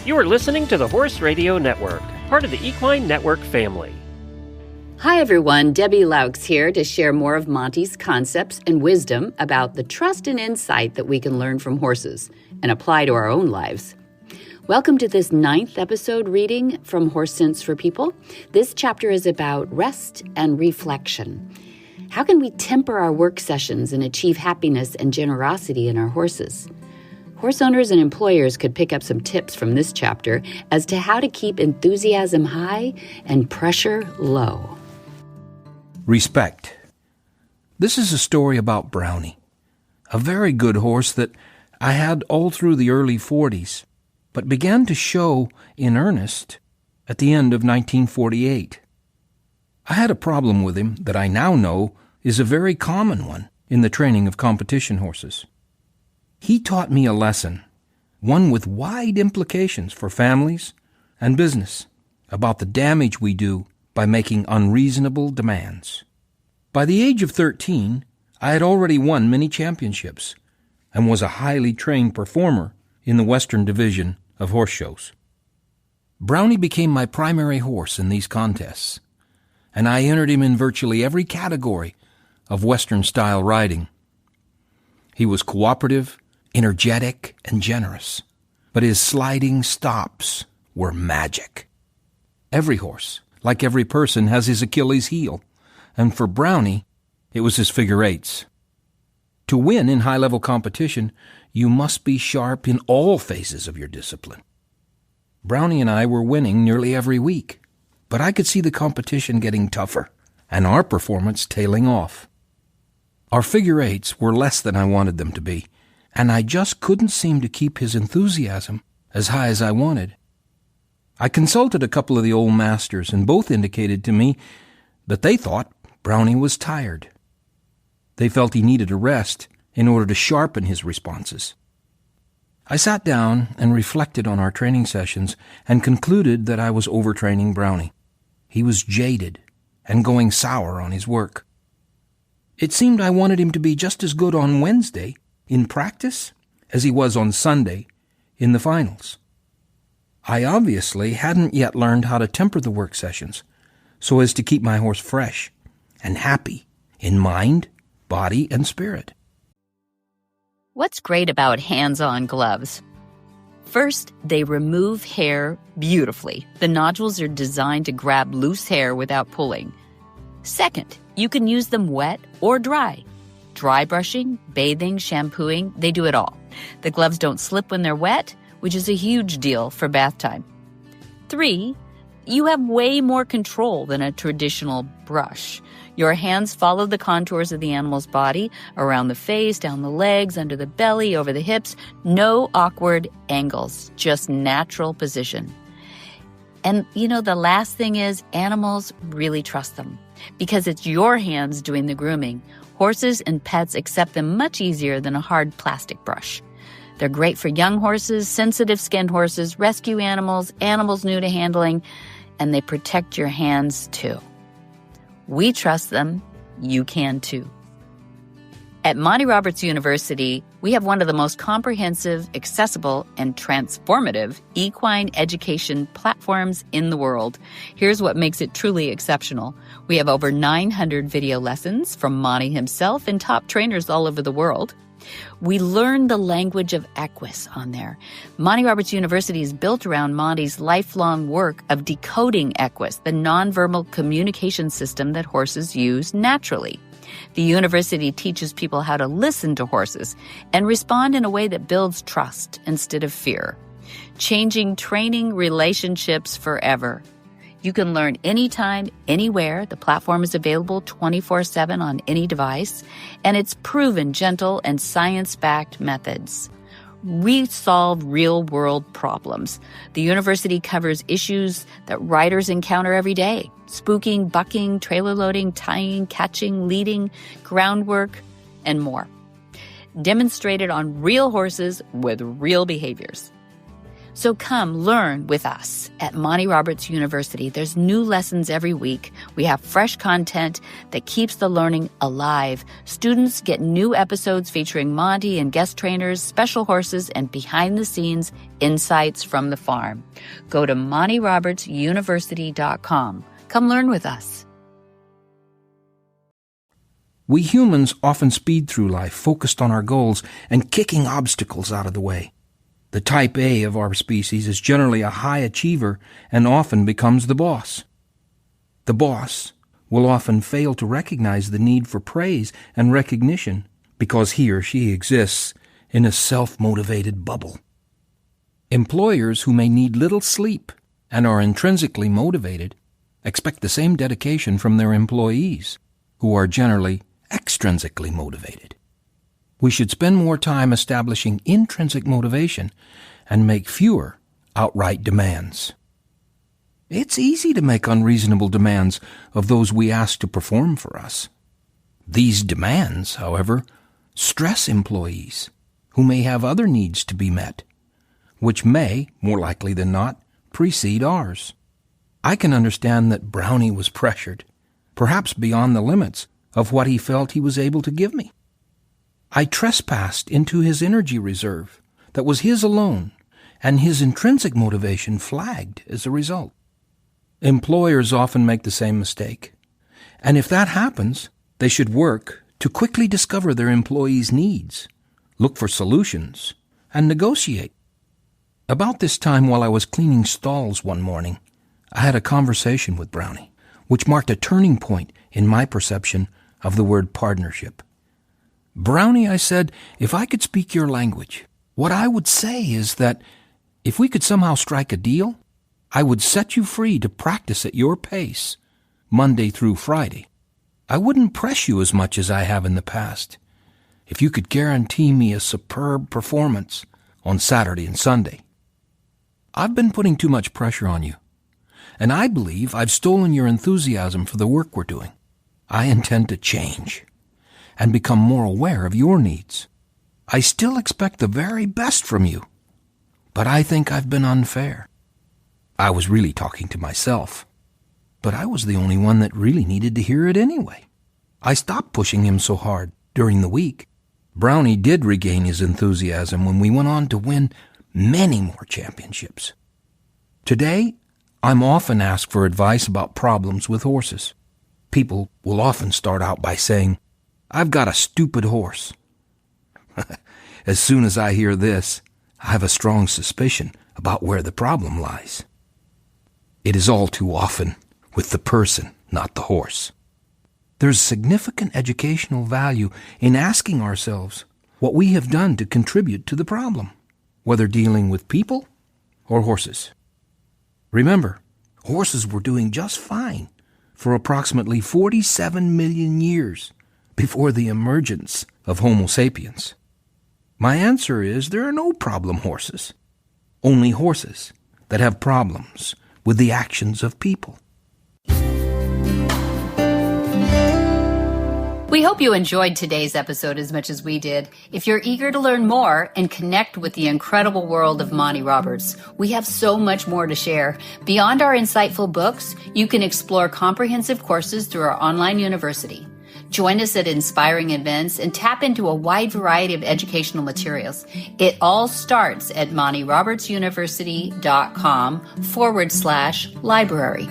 You are listening to the Horse Radio Network, part of the Equine Network family. Hi everyone, Debbie Loucks here to share more of Monty's concepts and wisdom about the trust and insight that we can learn from horses and apply to our own lives. Welcome to this 9th episode reading from Horse Sense for People. This chapter is about rest and reflection. How can we temper our work sessions and achieve happiness and generosity in our horses? Horse owners and employers could pick up some tips from this chapter as to how to keep enthusiasm high and pressure low. Respect. This is a story about Brownie, a very good horse that I had all through the early 40s, but began to show in earnest at the end of 1948. I had a problem with him that I now know is a very common one in the training of competition horses. He taught me a lesson, one with wide implications for families and business, about the damage we do by making unreasonable demands. By the age of 13, I had already won many championships and was a highly trained performer in the Western Division of horse shows. Brownie became my primary horse in these contests, and I entered him in virtually every category of Western-style riding. He was cooperative, energetic, and generous, but his sliding stops were magic. Every horse, like every person, has his Achilles heel, and for Brownie, it was his figure eights. To win in high-level competition, you must be sharp in all phases of your discipline. Brownie and I were winning nearly every week, but I could see the competition getting tougher, and our performance tailing off. Our figure eights were less than I wanted them to be, and I just couldn't seem to keep his enthusiasm as high as I wanted. I consulted a couple of the old masters, and both indicated to me that they thought Brownie was tired. They felt he needed a rest in order to sharpen his responses. I sat down and reflected on our training sessions and concluded that I was overtraining Brownie. He was jaded and going sour on his work. It seemed I wanted him to be just as good on Wednesday in practice as he was on Sunday in the finals. I obviously hadn't yet learned how to temper the work sessions so as to keep my horse fresh and happy in mind, body, and spirit. What's great about hands-on gloves? First, they remove hair beautifully. The nodules are designed to grab loose hair without pulling. Second, you can use them wet or dry. Dry brushing, bathing, shampooing, they do it all. The gloves don't slip when they're wet, which is a huge deal for bath time. 3, you have way more control than a traditional brush. Your hands follow the contours of the animal's body, around the face, down the legs, under the belly, over the hips. No awkward angles, just natural position. And, the last thing is animals really trust them because it's your hands doing the grooming. Horses and pets accept them much easier than a hard plastic brush. They're great for young horses, sensitive-skinned horses, rescue animals, animals new to handling, and they protect your hands too. We trust them. You can too. At Monty Roberts University, we have one of the most comprehensive, accessible, and transformative equine education platforms in the world. Here's what makes it truly exceptional. We have over 900 video lessons from Monty himself and top trainers all over the world. We learn the language of equus on there. Monty Roberts University is built around Monty's lifelong work of decoding equus, the nonverbal communication system that horses use naturally. The university teaches people how to listen to horses and respond in a way that builds trust instead of fear, changing training relationships forever. You can learn anytime, anywhere. The platform is available 24/7 on any device, and it's proven gentle and science-backed methods. We solve real-world problems. The university covers issues that riders encounter every day: spooking, bucking, trailer loading, tying, catching, leading, groundwork, and more. Demonstrated on real horses with real behaviors. So come learn with us at Monty Roberts University. There's new lessons every week. We have fresh content that keeps the learning alive. Students get new episodes featuring Monty and guest trainers, special horses, and behind-the-scenes insights from the farm. Go to MontyRobertsUniversity.com. Come learn with us. We humans often speed through life focused on our goals and kicking obstacles out of the way. The type A of our species is generally a high achiever and often becomes the boss. The boss will often fail to recognize the need for praise and recognition because he or she exists in a self-motivated bubble. Employers who may need little sleep and are intrinsically motivated expect the same dedication from their employees, who are generally extrinsically motivated. We should spend more time establishing intrinsic motivation and make fewer outright demands. It's easy to make unreasonable demands of those we ask to perform for us. These demands, however, stress employees who may have other needs to be met, which may, more likely than not, precede ours. I can understand that Brownie was pressured, perhaps beyond the limits of what he felt he was able to give me. I trespassed into his energy reserve that was his alone, and his intrinsic motivation flagged as a result. Employers often make the same mistake, and if that happens, they should work to quickly discover their employees' needs, look for solutions, and negotiate. About this time, while I was cleaning stalls one morning, I had a conversation with Brownie, which marked a turning point in my perception of the word partnership. Brownie, I said, if I could speak your language, what I would say is that if we could somehow strike a deal, I would set you free to practice at your pace, Monday through Friday. I wouldn't press you as much as I have in the past. If you could guarantee me a superb performance on Saturday and Sunday. I've been putting too much pressure on you, and I believe I've stolen your enthusiasm for the work we're doing. I intend to change and become more aware of your needs. I still expect the very best from you, but I think I've been unfair. I was really talking to myself, but I was the only one that really needed to hear it anyway. I stopped pushing him so hard during the week. Brownie did regain his enthusiasm when we went on to win many more championships. Today, I'm often asked for advice about problems with horses. People will often start out by saying, "I've got a stupid horse." As soon as I hear this, I have a strong suspicion about where the problem lies. It is all too often with the person, not the horse. There's significant educational value in asking ourselves what we have done to contribute to the problem, whether dealing with people or horses. Remember, horses were doing just fine for approximately 47 million years before the emergence of Homo sapiens. My answer is there are no problem horses, only horses that have problems with the actions of people. We hope you enjoyed today's episode as much as we did. If you're eager to learn more and connect with the incredible world of Monty Roberts, we have so much more to share. Beyond our insightful books, you can explore comprehensive courses through our online university. Join us at inspiring events and tap into a wide variety of educational materials. It all starts at MontyRobertsUniversity.com/library.